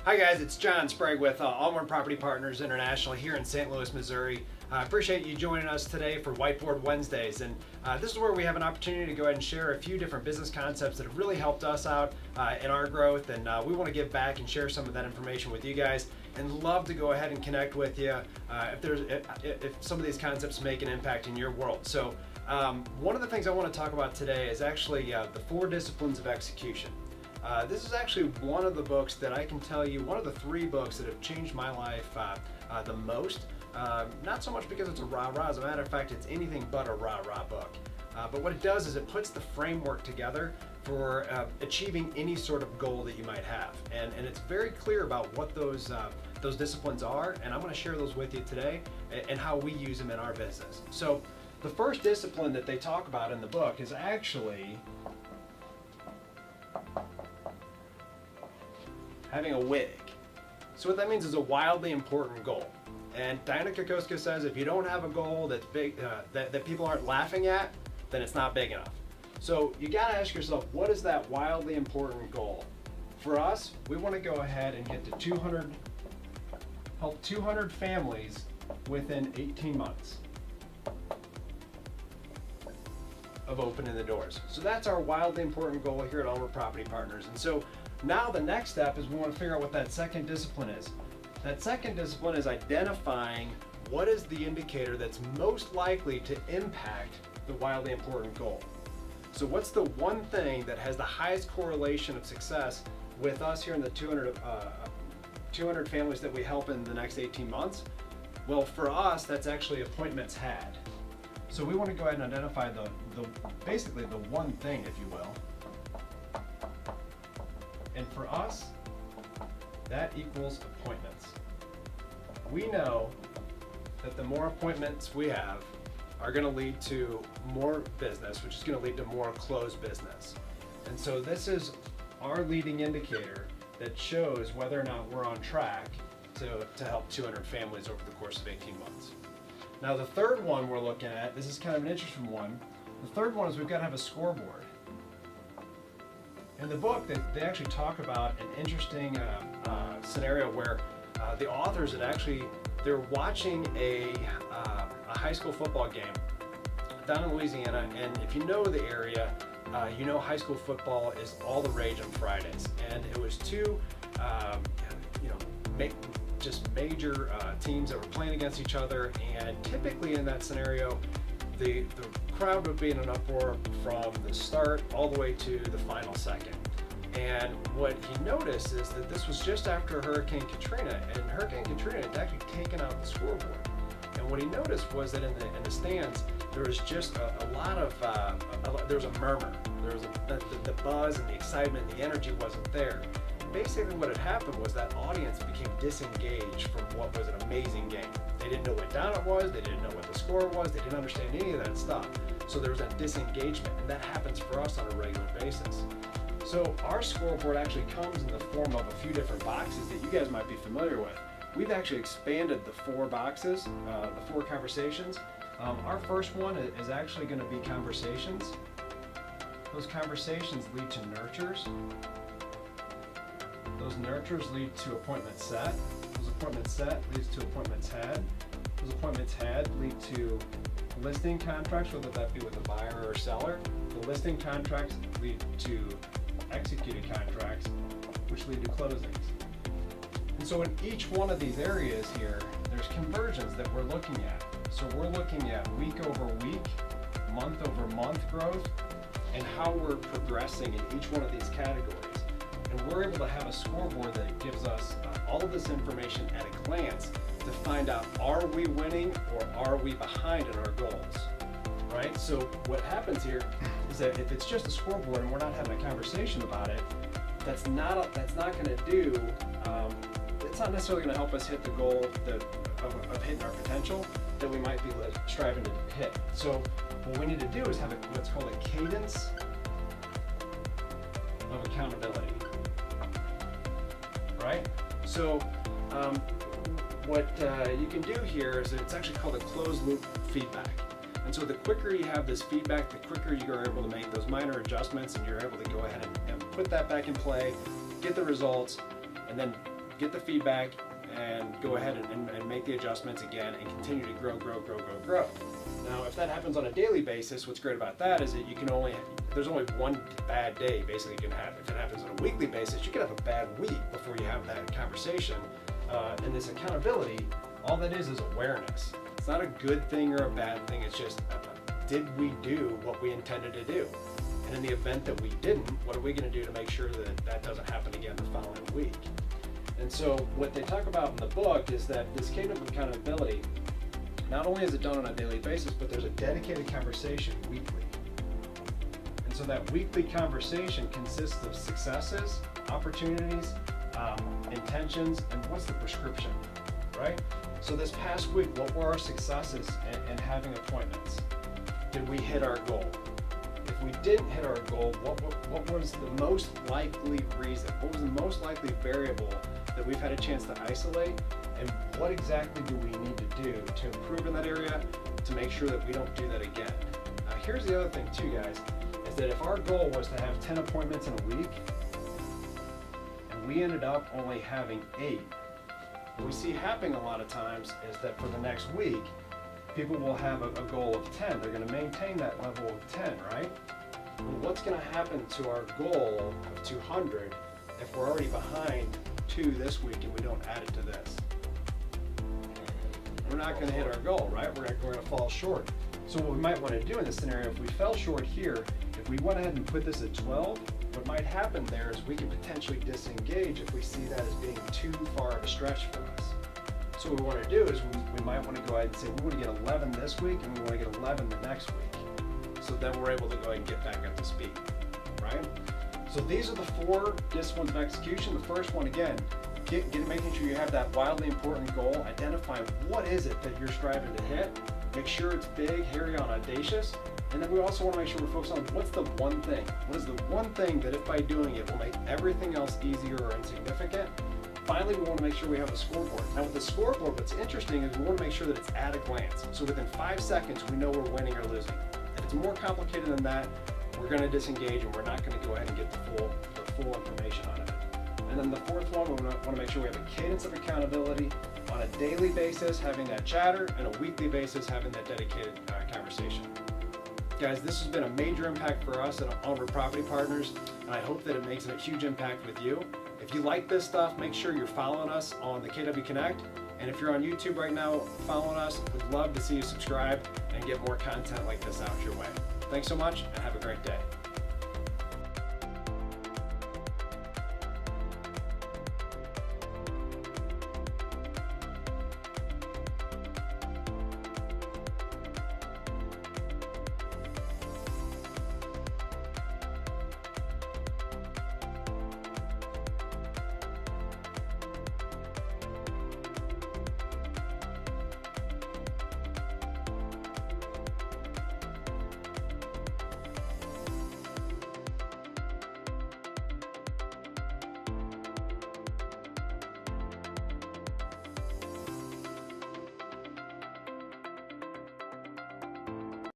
Hi guys, it's John Sprague with Onward Property Partners International here in St. Louis, Missouri. I appreciate you joining us today for Whiteboard Wednesdays, and this is where we have an opportunity to go ahead and share a fefew different business concepts that have really helped us out in our growth, and we want to give back and share some of that information with you guys, and love to go ahead and connect with you if some of these concepts make an impact in your world. So one of the things I want to talk about today is actually the 4 disciplines of execution. This is actually one of the books that I can tell you, one of the 3 books that have changed my life the most. Not so much because it's a rah-rah, as a matter of fact, it's anything but a rah-rah book. But what it does is it puts the framework together for achieving any sort of goal that you might have. And it's very clear about what those disciplines are, and I'm going to share those with you today and how we use them in our business. So the first discipline that they talk about in the book is actually having a WIG. So what that means is a wildly important goal. And Diana Kokoska says if you don't have a goal that's big, that people aren't laughing at, then it's not big enough. So you gotta ask yourself, what is that wildly important goal? For us, we want to go ahead and get to help 200 families within 18 months of opening the doors. So that's our wildly important goal here at Onward Property Partners. And so now the next step is we want to figure out what that second discipline is. That second discipline is identifying what is the indicator that's most likely to impact the wildly important goal. So what's the one thing that has the highest correlation of success with us here in the 200 families that we help in the next 18 months? Well, for us, that's actually appointments had. So we want to go ahead and identify basically the one thing, if you will. And for us, that equals appointments. We know that the more appointments we have are going to lead to more business, which is going to lead to more closed business. And so this is our leading indicator that shows whether or not we're on track to help 200 families over the course of 18 months. Now the third one we're looking at, this is kind of an interesting one. The third one is we've got to have a scoreboard. In the book, they actually talk about an interesting scenario where the authors they're watching a high school football game down in Louisiana, and if you know the area, you know high school football is all the rage on Fridays, and it was 2 just major teams that were playing against each other, and typically in that scenario, the crowd would be in an uproar from the start all the way to the final second. And what he noticed is that this was just after Hurricane Katrina, and Hurricane Katrina had actually taken out the scoreboard. And what he noticed was that in the stands, there was just a lot of, there was a murmur. There was the buzz and the excitement and the energy wasn't there. Basically what had happened was that audience became disengaged from what was an amazing game. They didn't know what down it was, they didn't know what the score was, they didn't understand any of that stuff. So there was that disengagement, and that happens for us on a regular basis. So our scoreboard actually comes in the form of a few different boxes that you guys might be familiar with. We've actually expanded the 4 boxes, the 4 conversations. Our first one is actually going to be conversations. Those conversations lead to nurtures. Those nurtures lead to appointments set. Those appointments set leads to appointments had. Those appointments had lead to listing contracts, whether that be with a buyer or seller. The listing contracts lead to executed contracts, which lead to closings. And so in each one of these areas here, there's conversions that we're looking at. So we're looking at week over week, month over month growth, and how we're progressing in each one of these categories. And we're able to have a scoreboard that gives us all of this information at a glance to find out, are we winning or are we behind in our goals, right? So what happens here is that if it's just a scoreboard and we're not having a conversation about it, that's not going to do, it's not necessarily going to help us hit the goal of hitting our potential that we might be striving to hit. So what we need to do is have what's called a cadence of accountability. Right? So what you can do here is it's actually called a closed loop feedback. And so the quicker you have this feedback, the quicker you are able to make those minor adjustments, and you're able to go ahead and put that back in play, get the results, and then get the feedback, and go ahead and make the adjustments again and continue to grow. Now, if that happens on a daily basis, what's great about that is that there's only one bad day basically you can have. If it happens on a weekly basis, you can have a bad week before you have that conversation. And this accountability, all that is awareness. It's not a good thing or a bad thing, it's just, did we do what we intended to do? And in the event that we didn't, what are we going to do to make sure that that doesn't happen again the following week? And so what they talk about in the book is that this cadence of accountability, not only is it done on a daily basis, but there's a dedicated conversation weekly. And so that weekly conversation consists of successes, opportunities, intentions, and what's the prescription, right? So this past week, what were our successes in having appointments? Did we hit our goal? If we didn't hit our goal, what was the most likely reason? What was the most likely variable that we've had a chance to isolate? And what exactly do we need to do to improve in that area to make sure that we don't do that again? Now, here's the other thing too, guys, is that if our goal was to have 10 appointments in a week, and we ended up only having 8, what we see happening a lot of times is that for the next week, people will have a goal of 10. They're going to maintain that level of 10, right? Well, what's going to happen to our goal of 200 if we're already behind 2 this week and we don't add it to this? We're not going to hit our goal, right? We're going to fall short. So what we might want to do in this scenario, if we fell short here, if we went ahead and put this at 12, what might happen there is we can potentially disengage if we see that as being too far of a stretch for us. So what we want to do is we might want to go ahead and say we want to get 11 this week and we want to get 11 the next week. So then we're able to go ahead and get back up to speed, right? So these are the 4 disciplines of execution. The first one, again, making sure you have that wildly important goal. Identify what is it that you're striving to hit. Make sure it's big, hairy, and audacious. And then we also want to make sure we're focused on what's the one thing. What is the one thing that if by doing it will make everything else easier or insignificant? Finally, we want to make sure we have a scoreboard. Now with the scoreboard, what's interesting is we want to make sure that it's at a glance. So within 5 seconds, we know we're winning or losing. If it's more complicated than that, we're going to disengage and we're not going to go ahead and get the full information out of it. And then the 4th one, we want to make sure we have a cadence of accountability on a daily basis, having that chatter, and a weekly basis, having that dedicated conversation. Guys, this has been a major impact for us at Onward Property Partners, and I hope that it makes a huge impact with you. If you like this stuff, make sure you're following us on the KW Connect. And if you're on YouTube right now following us, we'd love to see you subscribe and get more content like this out your way. Thanks so much and have a great day.